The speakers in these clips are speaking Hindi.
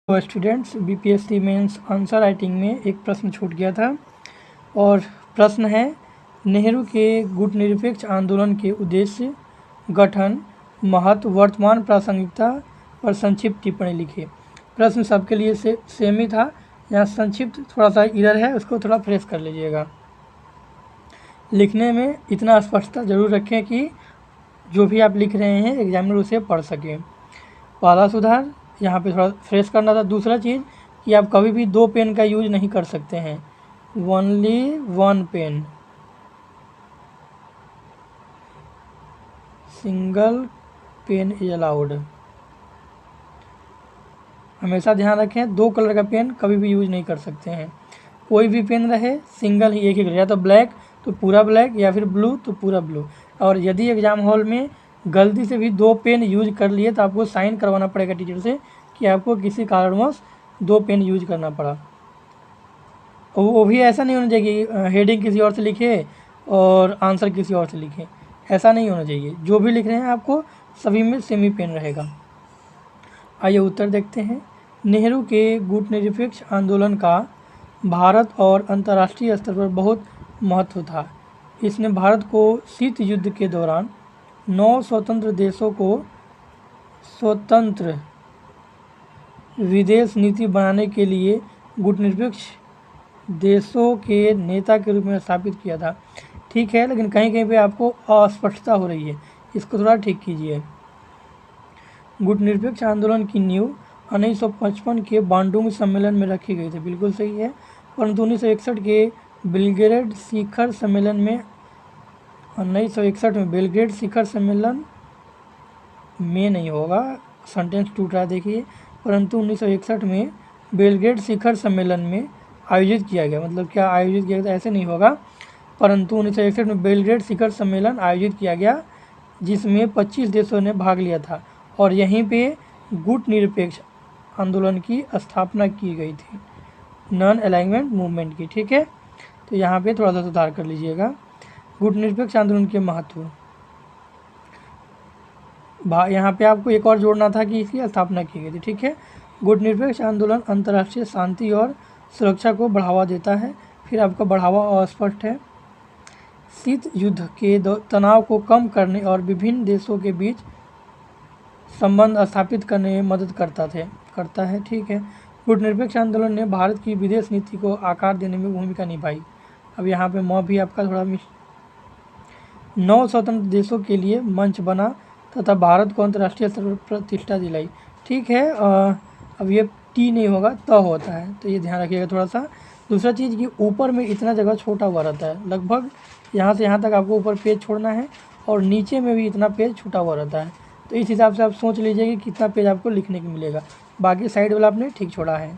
तो students BPSC mains answer writing में एक प्रश्न छूट गया था और प्रश्न है नेहरू के गुटनिरपेक्ष आंदोलन के उद्देश्य, गठन, महत्व, वर्तमान प्रासंगिकता पर संक्षिप्त टिप्पणी लिखिए। प्रश्न सबके लिए सेम ही था। यहाँ संक्षिप्त थोड़ा सा इधर है, उसको थोड़ा फ्रेश कर लीजिएगा। लिखने में इतना स्पष्टता जरूर रखें कि जो भी आप लिख रहे हैं एग्जामिनर उसे पढ़ सके। पहला सुधार यहाँ पे थोड़ा फ्रेश करना था। दूसरा चीज़ कि आप कभी भी 2 पेन का यूज नहीं कर सकते हैं, only 1 pen, single pen is allowed. हमेशा ध्यान रखें 2 कलर का पेन कभी भी यूज नहीं कर सकते हैं। कोई भी पेन रहे सिंगल ही एक ही कलर, या तो ब्लैक तो पूरा ब्लैक या फिर ब्लू तो पूरा ब्लू। और यदि एग्ज़ाम हॉल में गलती से भी 2 पेन यूज कर लिए तो आपको साइन करवाना पड़ेगा टीचर से कि आपको किसी कारणवश 2 पेन यूज करना पड़ा। वो भी ऐसा नहीं होना चाहिए कि हेडिंग किसी और से लिखे और आंसर किसी और से लिखे, ऐसा नहीं होना चाहिए। जो भी लिख रहे हैं आपको सभी में सेम ही पेन रहेगा। आइए उत्तर देखते हैं। नेहरू के गुटनिरपेक्ष आंदोलन का भारत और अंतर्राष्ट्रीय स्तर पर बहुत महत्व था। इसने भारत को शीत युद्ध के दौरान 9 स्वतंत्र देशों को स्वतंत्र विदेश नीति बनाने के लिए गुटनिरपेक्ष देशों के नेता के रूप में स्थापित किया था। ठीक है, लेकिन कहीं कहीं पे आपको अस्पष्टता हो रही है, इसको थोड़ा ठीक कीजिए। गुटनिरपेक्ष आंदोलन की नींव 1955 के बांडुंग सम्मेलन में रखी गई थी, बिल्कुल सही है। परंतु 1961 के बेलग्रेड शिखर सम्मेलन में 1961 में बेलग्रेड शिखर सम्मेलन में नहीं होगा, सेंटेंस टूट रहा है देखिए। परंतु 1961 में बेलग्रेड शिखर सम्मेलन में आयोजित किया गया, मतलब क्या आयोजित किया गया, ऐसे नहीं होगा। परंतु 1961 में बेलग्रेड शिखर सम्मेलन आयोजित किया गया जिसमें 25 देशों ने भाग लिया था और यहीं पे गुटनिरपेक्ष आंदोलन की स्थापना की गई थी, नॉन अलाइनमेंट मूवमेंट की। ठीक है, तो यहाँ पे थोड़ा सा सुधार कर लीजिएगा। गुटनिरपेक्ष आंदोलन के महत्व, यहाँ पे आपको एक और जोड़ना था कि इसकी स्थापना की गई थी। ठीक है, गुटनिरपेक्ष आंदोलन अंतर्राष्ट्रीय शांति और सुरक्षा को बढ़ावा देता है। फिर आपका बढ़ावा अस्पष्ट है। शीत युद्ध के तनाव को कम करने और विभिन्न देशों के बीच संबंध स्थापित करने में मदद करता है। ठीक है, गुटनिरपेक्ष आंदोलन ने भारत की विदेश नीति को आकार देने में भूमिका निभाई। अब यहाँ पे मौ भी आपका थोड़ा 9 स्वतंत्र देशों के लिए मंच बना तथा भारत को अंतर्राष्ट्रीय स्तर पर प्रतिष्ठा दिलाई। ठीक है, अब ये टी नहीं होगा तो होता है, तो ये ध्यान रखिएगा थोड़ा सा। दूसरा चीज़ कि ऊपर में इतना जगह छोटा हुआ रहता है, लगभग यहाँ से यहाँ तक आपको ऊपर पेज छोड़ना है और नीचे में भी इतना पेज छूटा हुआ रहता है। तो इस हिसाब से आप सोच लीजिए कि कितना पेज आपको लिखने को मिलेगा। बाकी साइड वाला आपने ठीक छोड़ा है।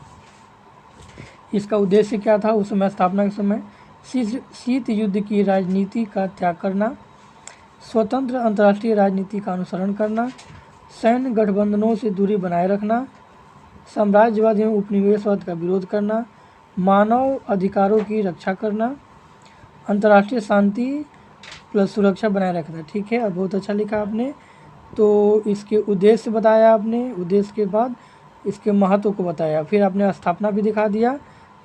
इसका उद्देश्य क्या था उस समय, स्थापना के समय? शीत युद्ध की राजनीति का त्याग करना, स्वतंत्र अंतर्राष्ट्रीय राजनीति का अनुसरण करना, सैन्य गठबंधनों से दूरी बनाए रखना, साम्राज्यवाद एवं उपनिवेशवाद का विरोध करना, मानव अधिकारों की रक्षा करना, अंतर्राष्ट्रीय शांति प्लस सुरक्षा बनाए रखना। ठीक है, अब बहुत अच्छा लिखा आपने। तो इसके उद्देश्य बताया आपने, उद्देश्य के बाद इसके महत्व को बताया, फिर आपने स्थापना भी दिखा दिया।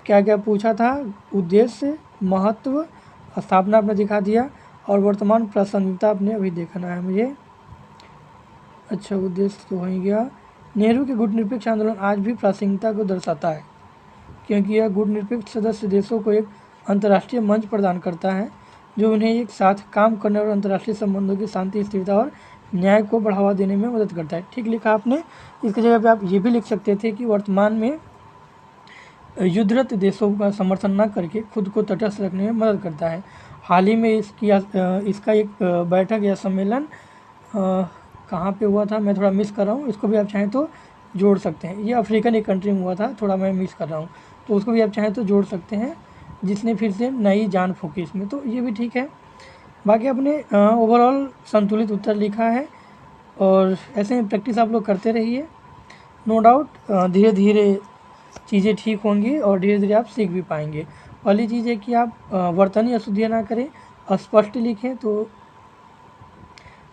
क्या क्या पूछा था? उद्देश्य, महत्व, स्थापना आपने दिखा दिया और वर्तमान प्रासंगिकता आपने अभी देखना है मुझे। अच्छा, उद्देश्य तो हो ही गया। नेहरू के गुटनिरपेक्ष आंदोलन आज भी प्रासंगिकता को दर्शाता है क्योंकि यह गुटनिरपेक्ष सदस्य देशों को एक अंतर्राष्ट्रीय मंच प्रदान करता है जो उन्हें एक साथ काम करने और अंतर्राष्ट्रीय संबंधों की शांति, स्थिरता और न्याय को बढ़ावा देने में मदद करता है। ठीक लिखा आपने। इसकी जगह पे आप ये भी लिख सकते थे कि वर्तमान में युद्धरत देशों का समर्थन न करके खुद को तटस्थ रखने में मदद करता है। हाल ही में इसका एक बैठक या सम्मेलन कहाँ पे हुआ था, मैं थोड़ा मिस कर रहा हूँ, इसको भी आप चाहें तो जोड़ सकते हैं। ये अफ्रीकन एक कंट्री में हुआ था, थोड़ा मैं मिस कर रहा हूँ, तो उसको भी आप चाहें तो जोड़ सकते हैं, जिसने फिर से नई जान फूंकी इसमें, तो ये भी ठीक है। बाकी आपने ओवरऑल संतुलित उत्तर लिखा है और ऐसे में प्रैक्टिस आप लोग करते रहिए। नो डाउट धीरे धीरे चीज़ें ठीक होंगी और धीरे धीरे आप सीख भी पाएंगे। पहली चीज़ है कि आप वर्तनी अशुद्धियाँ ना करें, स्पष्ट लिखें, तो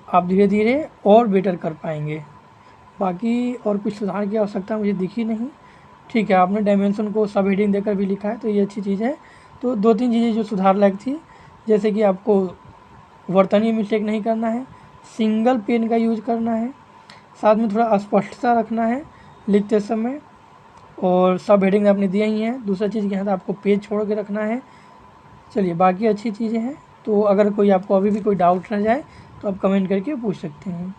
आप धीरे धीरे और बेटर कर पाएंगे। बाकी और कुछ सुधार की आवश्यकता मुझे दिखी नहीं, ठीक है, आपने डायमेंशन को सब हेडिंग देकर भी लिखा है, तो ये अच्छी चीज़ है। तो 2-3 चीज़ें जो सुधार लायक थी, जैसे कि आपको वर्तनीय मिस्टेक नहीं करना है, सिंगल पेन का यूज करना है, साथ में थोड़ा स्पष्टता रखना है लिखते समय, और सब हेडिंग आपने दिया ही है। दूसरा चीज़ यहाँ आपको पेज छोड़ के रखना है। चलिए, बाकी अच्छी चीज़ें हैं। तो अगर कोई आपको अभी भी कोई डाउट रह जाए तो आप कमेंट करके पूछ सकते हैं।